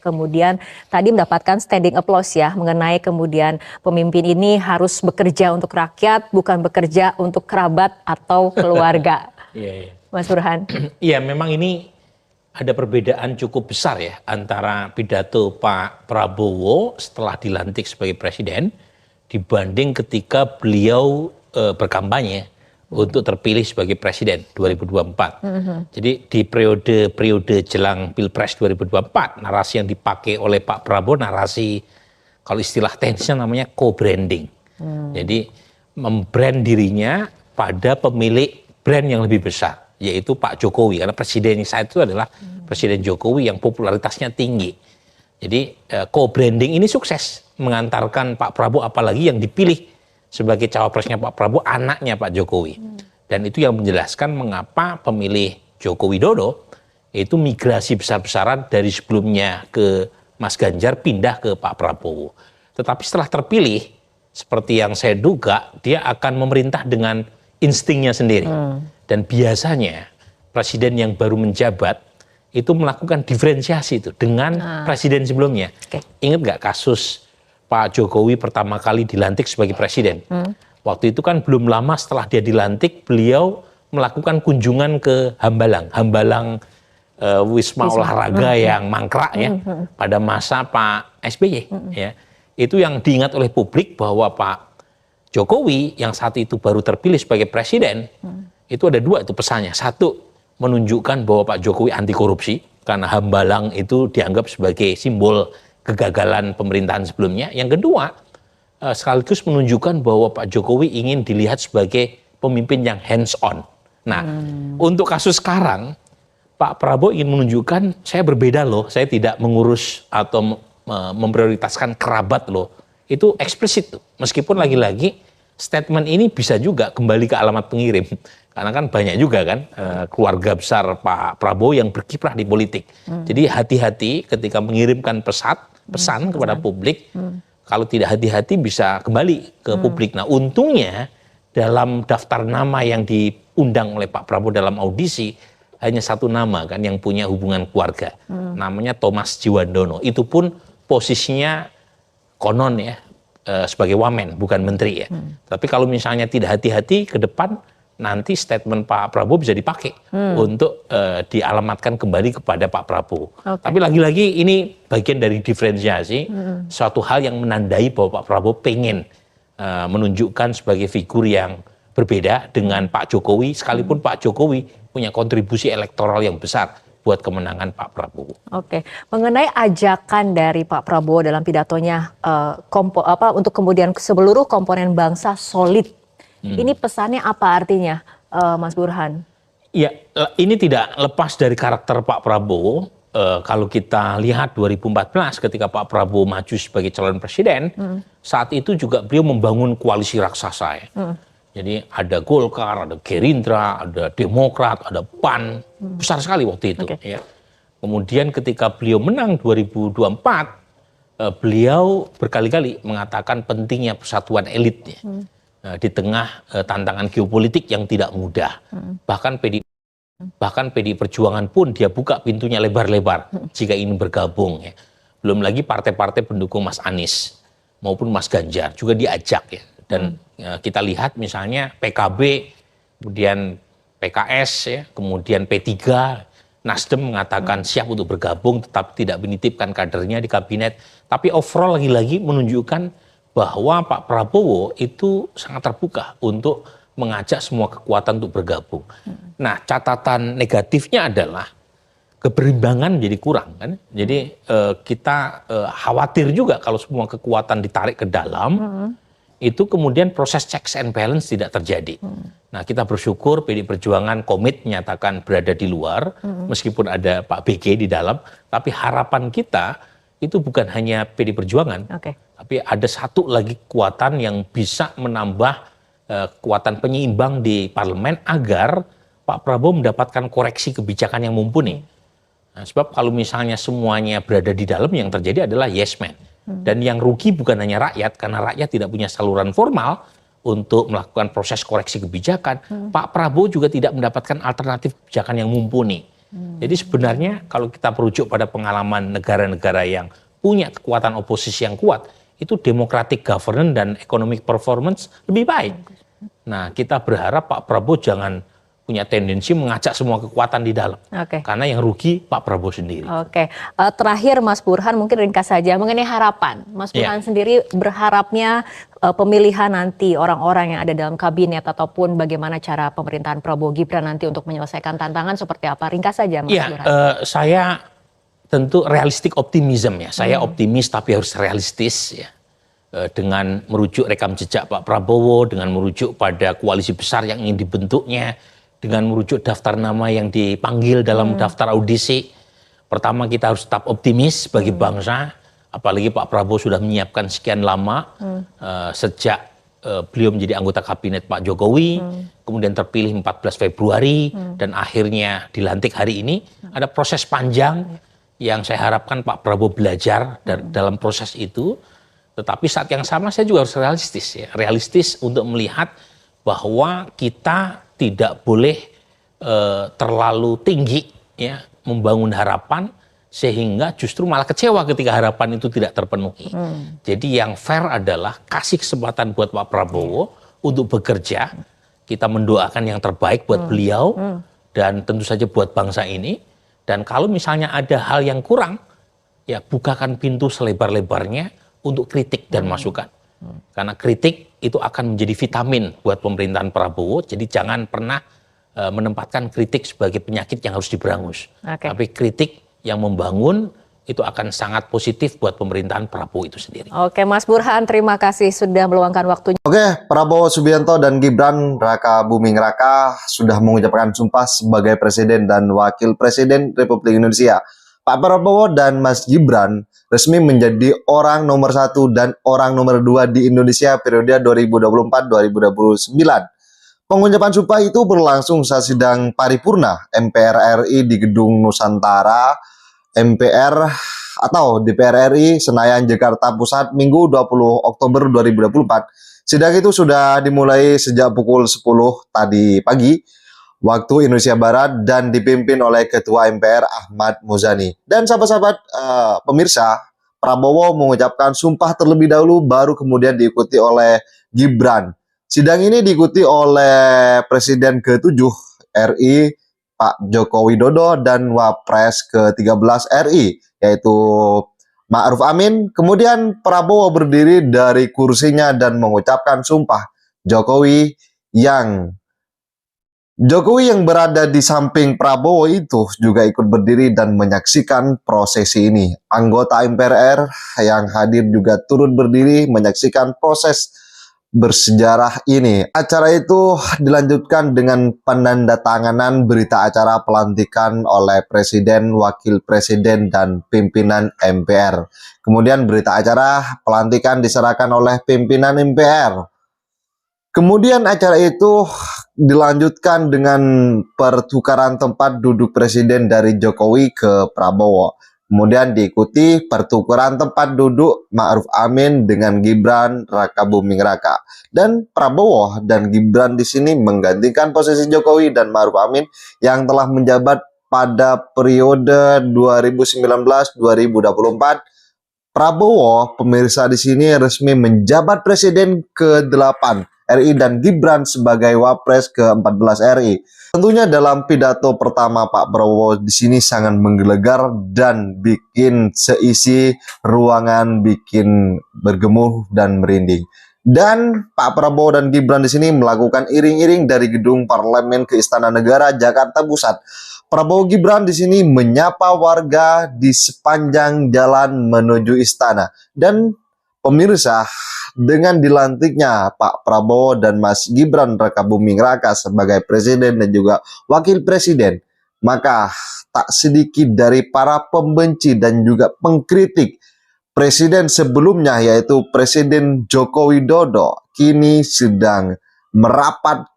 Kemudian tadi mendapatkan standing applause ya mengenai kemudian pemimpin ini harus bekerja untuk rakyat, bukan bekerja untuk kerabat atau keluarga. Iya. Mas Burhan. Iya, memang ini ada perbedaan cukup besar ya antara pidato Pak Prabowo setelah dilantik sebagai presiden dibanding ketika beliau berkampanye untuk terpilih sebagai presiden 2024. Jadi di periode jelang Pilpres 2024, narasi yang dipakai oleh Pak Prabowo narasi kalau istilah teknisnya namanya co-branding. Jadi membrand dirinya pada pemilik brand yang lebih besar, yaitu Pak Jokowi, karena presiden saat itu adalah Presiden Jokowi yang popularitasnya tinggi. Jadi co-branding ini sukses mengantarkan Pak Prabowo, apalagi yang dipilih sebagai cawapresnya Pak Prabowo anaknya Pak Jokowi. Dan itu yang menjelaskan mengapa pemilih Joko Widodo itu migrasi besar-besaran dari sebelumnya ke Mas Ganjar pindah ke Pak Prabowo. Tetapi setelah terpilih, seperti yang saya duga, dia akan memerintah dengan instingnya sendiri. Dan biasanya presiden yang baru menjabat itu melakukan diferensiasi itu dengan presiden sebelumnya. Ingat nggak kasus Pak Jokowi pertama kali dilantik sebagai presiden? Waktu itu kan belum lama setelah dia dilantik, beliau melakukan kunjungan ke Hambalang Wisma Olahraga yang mangkrak ya pada masa Pak SBY. Ya. Itu yang diingat oleh publik bahwa Pak Jokowi yang saat itu baru terpilih sebagai presiden, itu ada dua itu pesannya. Satu, menunjukkan bahwa Pak Jokowi anti korupsi, karena Hambalang itu dianggap sebagai simbol kegagalan pemerintahan sebelumnya. Yang kedua, sekaligus menunjukkan bahwa Pak Jokowi ingin dilihat sebagai pemimpin yang hands on. Nah, untuk kasus sekarang, Pak Prabowo ingin menunjukkan saya berbeda loh, saya tidak mengurus atau memprioritaskan kerabat loh. Itu eksplisit tuh. Meskipun lagi-lagi statement ini bisa juga kembali ke alamat pengirim. Karena kan banyak juga kan keluarga besar Pak Prabowo yang berkiprah di politik. Jadi hati-hati ketika mengirimkan pesan kepada publik, kalau tidak hati-hati bisa kembali ke publik. Nah, untungnya dalam daftar nama yang diundang oleh Pak Prabowo dalam audisi hanya satu nama kan yang punya hubungan keluarga. Namanya Thomas Jiwandono. Itu pun posisinya konon ya sebagai wamen, bukan menteri ya. Tapi kalau misalnya tidak hati-hati ke depan, nanti statement Pak Prabowo bisa dipakai untuk dialamatkan kembali kepada Pak Prabowo. Tapi lagi-lagi ini bagian dari diferensiasi, suatu hal yang menandai bahwa Pak Prabowo pengen menunjukkan sebagai figur yang berbeda dengan Pak Jokowi, sekalipun Pak Jokowi punya kontribusi elektoral yang besar buat kemenangan Pak Prabowo. Oke, mengenai ajakan dari Pak Prabowo dalam pidatonya untuk kemudian seluruh komponen bangsa solid. Ini pesannya apa artinya, Mas Burhan? Ya, ini tidak lepas dari karakter Pak Prabowo. Kalau kita lihat 2014 ketika Pak Prabowo maju sebagai calon presiden, saat itu juga beliau membangun koalisi raksasa ya. Jadi ada Golkar, ada Gerindra, ada Demokrat, ada PAN, besar sekali waktu itu. Ya. Kemudian ketika beliau menang 2024, beliau berkali-kali mengatakan pentingnya persatuan elit ya. Di tengah tantangan geopolitik yang tidak mudah. Bahkan PDI Perjuangan pun dia buka pintunya lebar-lebar jika ingin bergabung. Ya. Belum lagi partai-partai pendukung Mas Anies maupun Mas Ganjar juga diajak ya. Dan kita lihat misalnya PKB, kemudian PKS, ya, kemudian P3, Nasdem mengatakan siap untuk bergabung tetapi tidak menitipkan kadernya di kabinet. Tapi overall lagi-lagi menunjukkan bahwa Pak Prabowo itu sangat terbuka untuk mengajak semua kekuatan untuk bergabung. Nah, catatan negatifnya adalah keberimbangan jadi kurang kan. Jadi kita khawatir juga kalau semua kekuatan ditarik ke dalam, itu kemudian proses checks and balance tidak terjadi. Nah, kita bersyukur PDI Perjuangan komit menyatakan berada di luar, meskipun ada Pak BG di dalam, tapi harapan kita itu bukan hanya PDI Perjuangan, tapi ada satu lagi kekuatan yang bisa menambah kekuatan penyeimbang di parlemen agar Pak Prabowo mendapatkan koreksi kebijakan yang mumpuni. Nah, sebab kalau misalnya semuanya berada di dalam, yang terjadi adalah yes man. Dan yang rugi bukan hanya rakyat, karena rakyat tidak punya saluran formal untuk melakukan proses koreksi kebijakan. Pak Prabowo juga tidak mendapatkan alternatif kebijakan yang mumpuni. Jadi sebenarnya kalau kita merujuk pada pengalaman negara-negara yang punya kekuatan oposisi yang kuat, itu democratic governance dan economic performance lebih baik. Nah, kita berharap Pak Prabowo jangan punya tendensi mengajak semua kekuatan di dalam. Oke. Karena yang rugi Pak Prabowo sendiri. Oke, terakhir Mas Burhan mungkin ringkas saja mengenai harapan. Mas Burhan sendiri berharapnya pemilihan nanti orang-orang yang ada dalam kabinet ataupun bagaimana cara pemerintahan Prabowo Gibran nanti untuk menyelesaikan tantangan seperti apa? Ringkas saja Mas Burhan. Saya tentu realistik optimism ya. Saya optimis tapi harus realistis ya. Dengan merujuk rekam jejak Pak Prabowo, dengan merujuk pada koalisi besar yang ingin dibentuknya, dengan merujuk daftar nama yang dipanggil dalam daftar audisi. Pertama kita harus tetap optimis bagi bangsa, apalagi Pak Prabowo sudah menyiapkan sekian lama sejak beliau menjadi anggota kabinet Pak Jokowi, kemudian terpilih 14 Februari dan akhirnya dilantik hari ini. Ada proses panjang yang saya harapkan Pak Prabowo belajar dalam proses itu. Tetapi saat yang sama saya juga harus realistis ya, realistis untuk melihat bahwa kita tidak boleh terlalu tinggi ya membangun harapan sehingga justru malah kecewa ketika harapan itu tidak terpenuhi. Jadi yang fair adalah kasih kesempatan buat Pak Prabowo untuk bekerja. Kita mendoakan yang terbaik buat beliau dan tentu saja buat bangsa ini. Dan kalau misalnya ada hal yang kurang, ya bukakan pintu selebar-lebarnya untuk kritik dan masukan. Karena kritik itu akan menjadi vitamin buat pemerintahan Prabowo. Jadi jangan pernah menempatkan kritik sebagai penyakit yang harus diberangus. Tapi kritik yang membangun itu akan sangat positif buat pemerintahan Prabowo itu sendiri. Oke, Mas Burhan, terima kasih sudah meluangkan waktunya. Oke, Prabowo Subianto dan Gibran Raka Buming Raka sudah mengucapkan sumpah sebagai Presiden dan Wakil Presiden Republik Indonesia. Pak Prabowo dan Mas Gibran resmi menjadi orang nomor 1 dan orang nomor 2 di Indonesia periode 2024-2029. Pengucapan sumpah itu berlangsung saat sidang paripurna MPR RI di Gedung Nusantara MPR atau DPR RI Senayan Jakarta Pusat Minggu 20 Oktober 2024. Sidang itu sudah dimulai sejak pukul 10 tadi pagi waktu Indonesia Barat dan dipimpin oleh Ketua MPR Ahmad Muzani. Dan sahabat-sahabat pemirsa, Prabowo mengucapkan sumpah terlebih dahulu baru kemudian diikuti oleh Gibran. Sidang ini diikuti oleh Presiden ke-7 RI Pak Joko Widodo dan Wapres ke-13 RI yaitu Ma'ruf Amin. Kemudian Prabowo berdiri dari kursinya dan mengucapkan sumpah. Jokowi yang berada di samping Prabowo itu juga ikut berdiri dan menyaksikan prosesi ini. Anggota MPR yang hadir juga turut berdiri menyaksikan proses bersejarah ini. Acara itu dilanjutkan dengan penandatanganan berita acara pelantikan oleh Presiden, Wakil Presiden, dan pimpinan MPR. Kemudian berita acara pelantikan diserahkan oleh pimpinan MPR. Kemudian acara itu dilanjutkan dengan pertukaran tempat duduk presiden dari Jokowi ke Prabowo. Kemudian diikuti pertukaran tempat duduk Ma'ruf Amin dengan Gibran Raka Buming Raka. Dan Prabowo dan Gibran di sini menggantikan posisi Jokowi dan Ma'ruf Amin yang telah menjabat pada periode 2019-2024. Prabowo, pemirsa di sini resmi menjabat presiden ke-8 RI dan Gibran sebagai Wapres ke-14 RI. Tentunya dalam pidato pertama Pak Prabowo di sini sangat menggelegar dan bikin seisi ruangan bikin bergemuruh dan merinding. Dan Pak Prabowo dan Gibran di sini melakukan iring-iring dari gedung parlemen ke Istana Negara Jakarta Pusat. Prabowo Gibran di sini menyapa warga di sepanjang jalan menuju istana. Dan pemirsa, dengan dilantiknya Pak Prabowo dan Mas Gibran Raka Buming Raka sebagai presiden dan juga wakil presiden, maka tak sedikit dari para pembenci dan juga pengkritik presiden sebelumnya yaitu Presiden Joko Widodo kini sedang merapat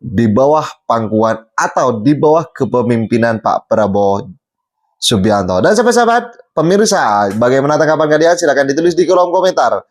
di bawah pangkuan atau di bawah kepemimpinan Pak Prabowo Subianto. Dan sahabat-sahabat pemirsa, bagaimana tanggapan kalian? Silahkan ditulis di kolom komentar.